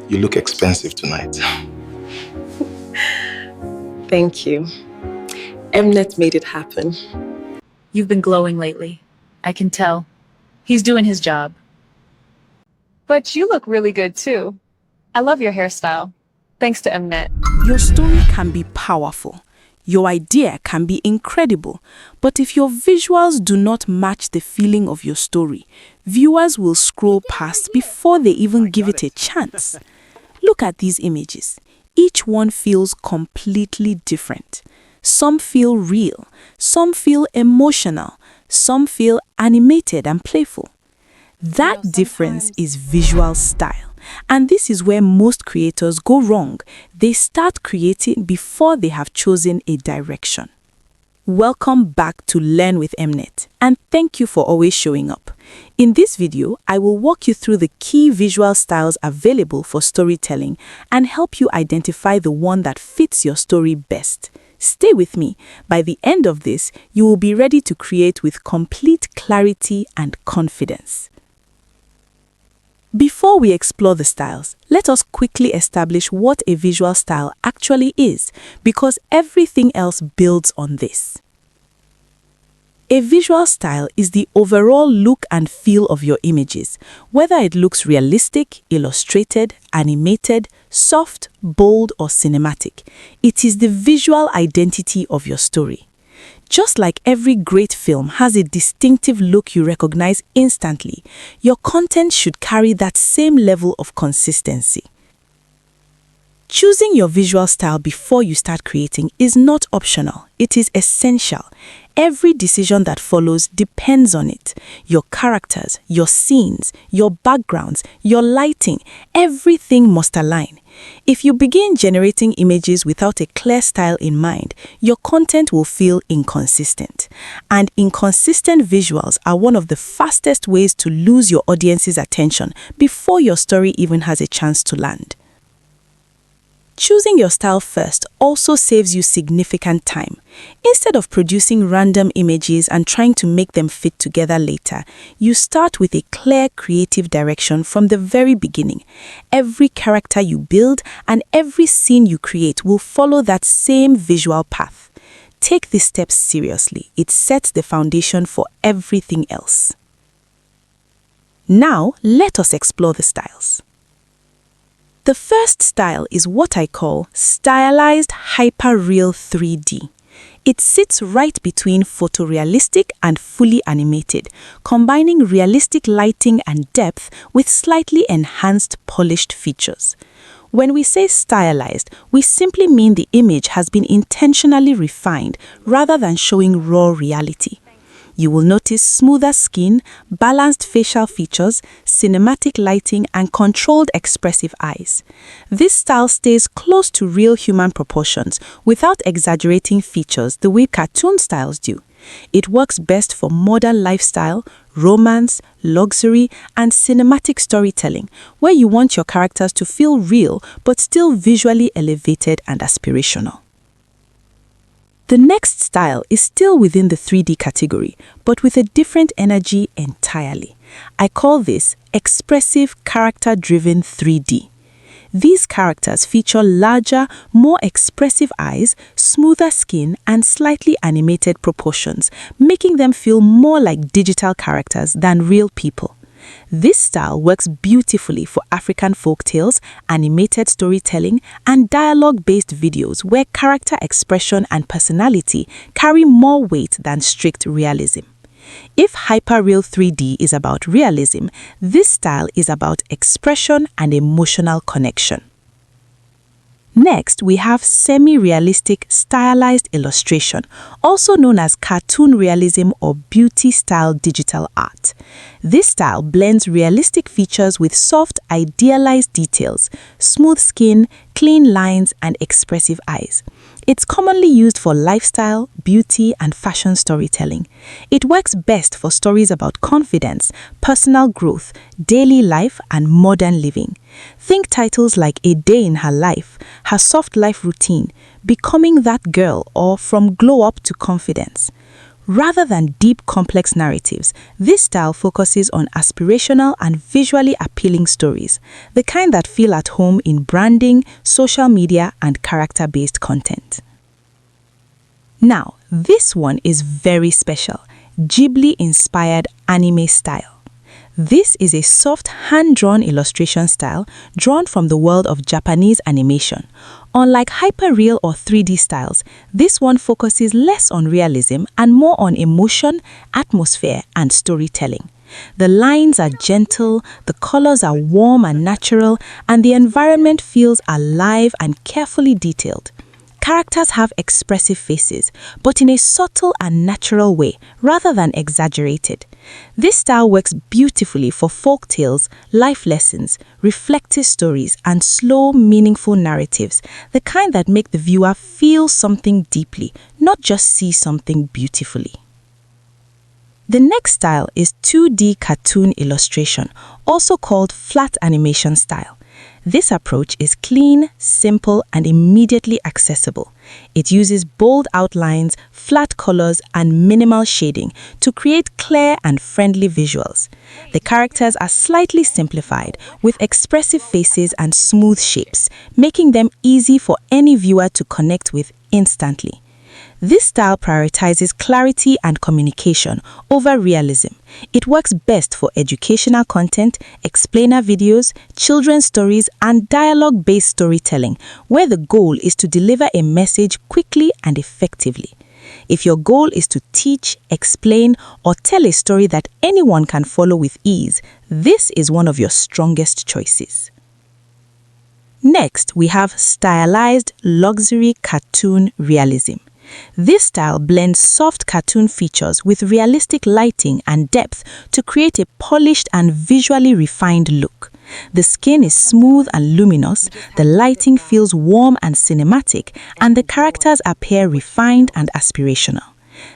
You look expensive tonight. Thank you. Emnet made it happen. You've been glowing lately. I can tell. He's doing his job. But you look really good too. I love your hairstyle. Thanks to Emnet. Your story can be powerful. Your idea can be incredible. But if your visuals do not match the feeling of your story, viewers will scroll past before they even give it a chance. Look at these images. Each one feels completely different. Some feel real, some feel emotional, some feel animated and playful. That difference is visual style. And this is where most creators go wrong. They start creating before they have chosen a direction. Welcome back to Learn with Emnet, and thank you for always showing up. In this video, I will walk you through the key visual styles available for storytelling and help you identify the one that fits your story best. Stay with me. By the end of this, you will be ready to create with complete clarity and confidence. Before we explore the styles, let us quickly establish what a visual style actually is, because everything else builds on this. A visual style is the overall look and feel of your images, whether it looks realistic, illustrated, animated, soft, bold, or cinematic. It is the visual identity of your story. Just like every great film has a distinctive look you recognize instantly, your content should carry that same level of consistency. Choosing your visual style before you start creating is not optional, it is essential. Every decision that follows depends on it. Your characters, your scenes, your backgrounds, your lighting, everything must align. If you begin generating images without a clear style in mind, your content will feel inconsistent. And inconsistent visuals are one of the fastest ways to lose your audience's attention before your story even has a chance to land. Choosing your style first also saves you significant time. Instead of producing random images and trying to make them fit together later, you start with a clear creative direction from the very beginning. Every character you build and every scene you create will follow that same visual path. Take these steps seriously. It sets the foundation for everything else. Now, let us explore the styles. The first style is what I call Stylized hyperreal 3D. It sits right between photorealistic and fully animated, combining realistic lighting and depth with slightly enhanced polished features. When we say stylized, we simply mean the image has been intentionally refined rather than showing raw reality. You will notice smoother skin, balanced facial features, cinematic lighting, and controlled expressive eyes. This style stays close to real human proportions without exaggerating features the way cartoon styles do. It works best for modern lifestyle, romance, luxury, and cinematic storytelling, where you want your characters to feel real but still visually elevated and aspirational. The next style is still within the 3D category, but with a different energy entirely. I call this Expressive Character-Driven 3D. These characters feature larger, more expressive eyes, smoother skin, and slightly animated proportions, making them feel more like digital characters than real people. This style works beautifully for African folktales, animated storytelling, and dialogue-based videos where character expression and personality carry more weight than strict realism. If hyperreal 3D is about realism, this style is about expression and emotional connection. Next, we have semi-realistic stylized illustration, also known as cartoon realism or beauty-style digital art. This style blends realistic features with soft, idealized details, smooth skin, clean lines, and expressive eyes. It's commonly used for lifestyle, beauty, and fashion storytelling. It works best for stories about confidence, personal growth, daily life, and modern living. Think titles like A Day in Her Life, Her Soft Life Routine, Becoming That Girl, or From Glow Up to Confidence. Rather than deep, complex narratives, this style focuses on aspirational and visually appealing stories, the kind that feel at home in branding, social media, and character-based content. Now, this one is very special: Ghibli-inspired anime style. This is a soft, hand-drawn illustration style drawn from the world of Japanese animation. Unlike hyperreal or 3D styles, this one focuses less on realism and more on emotion, atmosphere, and storytelling. The lines are gentle, the colors are warm and natural, and the environment feels alive and carefully detailed. Characters have expressive faces, but in a subtle and natural way, rather than exaggerated. This style works beautifully for folk tales, life lessons, reflective stories, and slow, meaningful narratives, the kind that make the viewer feel something deeply, not just see something beautifully. The next style is 2D cartoon illustration, also called flat animation style. This approach is clean, simple, and immediately accessible. It uses bold outlines, flat colors, and minimal shading to create clear and friendly visuals. The characters are slightly simplified, with expressive faces and smooth shapes, making them easy for any viewer to connect with instantly. This style prioritizes clarity and communication over realism. It works best for educational content, explainer videos, children's stories, and dialogue-based storytelling, where the goal is to deliver a message quickly and effectively. If your goal is to teach, explain, or tell a story that anyone can follow with ease, this is one of your strongest choices. Next, we have stylized luxury cartoon realism. This style blends soft cartoon features with realistic lighting and depth to create a polished and visually refined look. The skin is smooth and luminous, the lighting feels warm and cinematic, and the characters appear refined and aspirational.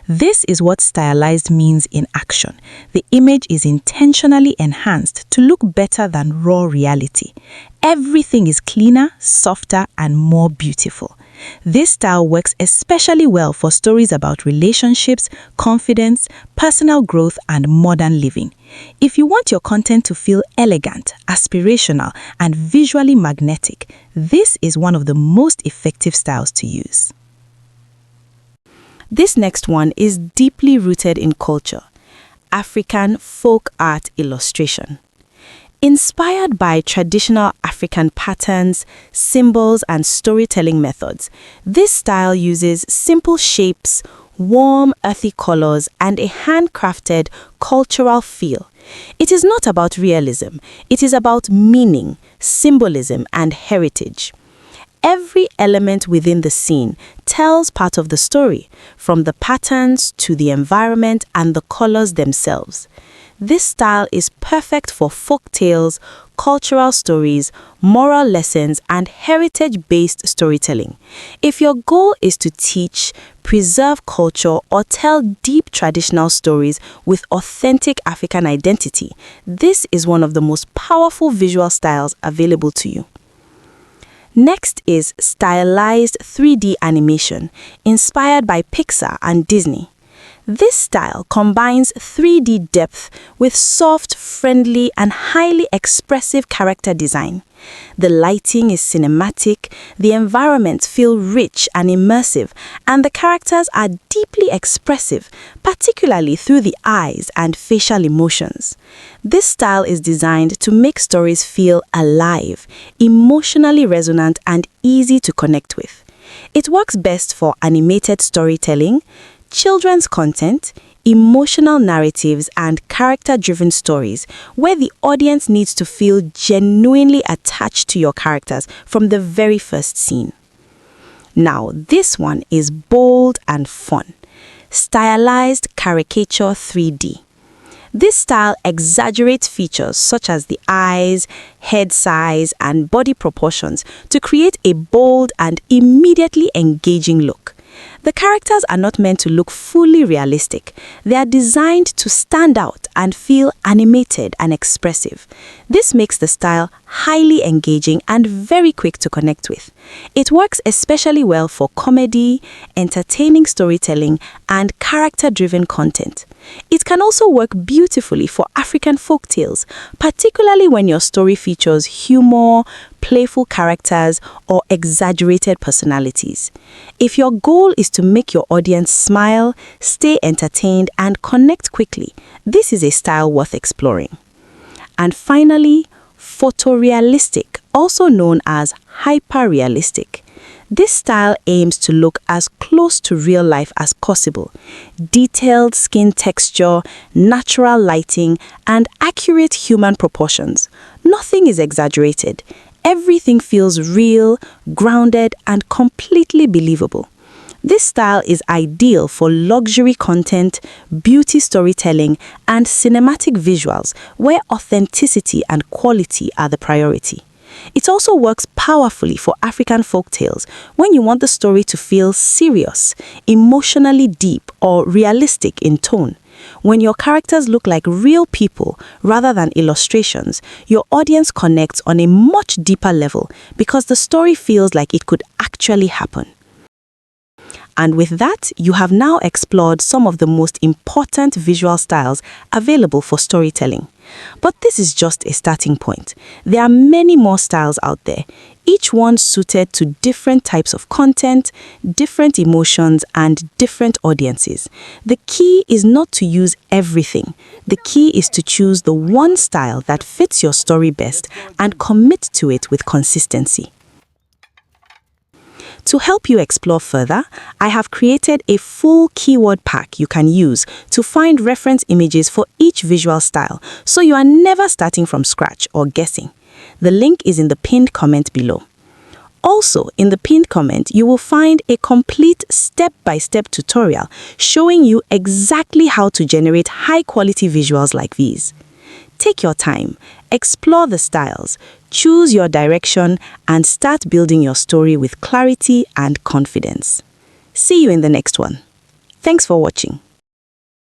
This is what stylized means in action. The image is intentionally enhanced to look better than raw reality. Everything is cleaner, softer, and more beautiful. This style works especially well for stories about relationships, confidence, personal growth, and modern living. If you want your content to feel elegant, aspirational, and visually magnetic, this is one of the most effective styles to use. This next one is deeply rooted in culture: African folk art illustration. Inspired by traditional African patterns, symbols, and storytelling methods, this style uses simple shapes, warm, earthy colors, and a handcrafted cultural feel. It is not about realism, it is about meaning, symbolism, and heritage. Every element within the scene tells part of the story, from the patterns to the environment and the colors themselves. This style is perfect for folk tales, cultural stories, moral lessons, and heritage-based storytelling. If your goal is to teach, preserve culture, or tell deep traditional stories with authentic African identity, this is one of the most powerful visual styles available to you. Next is stylized 3D animation, inspired by Pixar and Disney. This style combines 3D depth with soft, friendly, and highly expressive character design. The lighting is cinematic, the environments feel rich and immersive, and the characters are deeply expressive, particularly through the eyes and facial emotions. This style is designed to make stories feel alive, emotionally resonant, and easy to connect with. It works best for animated storytelling, children's content, emotional narratives, and character-driven stories where the audience needs to feel genuinely attached to your characters from the very first scene. Now, this one is bold and fun. Stylized caricature 3D. This style exaggerates features such as the eyes, head size, and body proportions to create a bold and immediately engaging look. The characters are not meant to look fully realistic. They are designed to stand out and feel animated and expressive. This makes the style highly engaging and very quick to connect with. It works especially well for comedy, entertaining storytelling, and character-driven content. It can also work beautifully for African folktales, particularly when your story features humor, playful characters, or exaggerated personalities. If your goal is to make your audience smile, stay entertained, and connect quickly, this is a style worth exploring. And finally, photorealistic, also known as hyperrealistic. This style aims to look as close to real life as possible. Detailed skin texture, natural lighting, and accurate human proportions. Nothing is exaggerated. Everything feels real, grounded, and completely believable. This style is ideal for luxury content, beauty storytelling, and cinematic visuals where authenticity and quality are the priority. It also works powerfully for African folktales when you want the story to feel serious, emotionally deep, or realistic in tone. When your characters look like real people rather than illustrations, your audience connects on a much deeper level because the story feels like it could actually happen. And with that, you have now explored some of the most important visual styles available for storytelling. But this is just a starting point. There are many more styles out there, each one suited to different types of content, different emotions, and different audiences. The key is not to use everything. The key is to choose the one style that fits your story best and commit to it with consistency. To help you explore further, I have created a full keyword pack you can use to find reference images for each visual style, so you are never starting from scratch or guessing. The link is in the pinned comment below. Also, in the pinned comment, you will find a complete step-by-step tutorial showing you exactly how to generate high-quality visuals like these. Take your time, explore the styles, choose your direction, and start building your story with clarity and confidence. See you in the next one. Thanks for watching.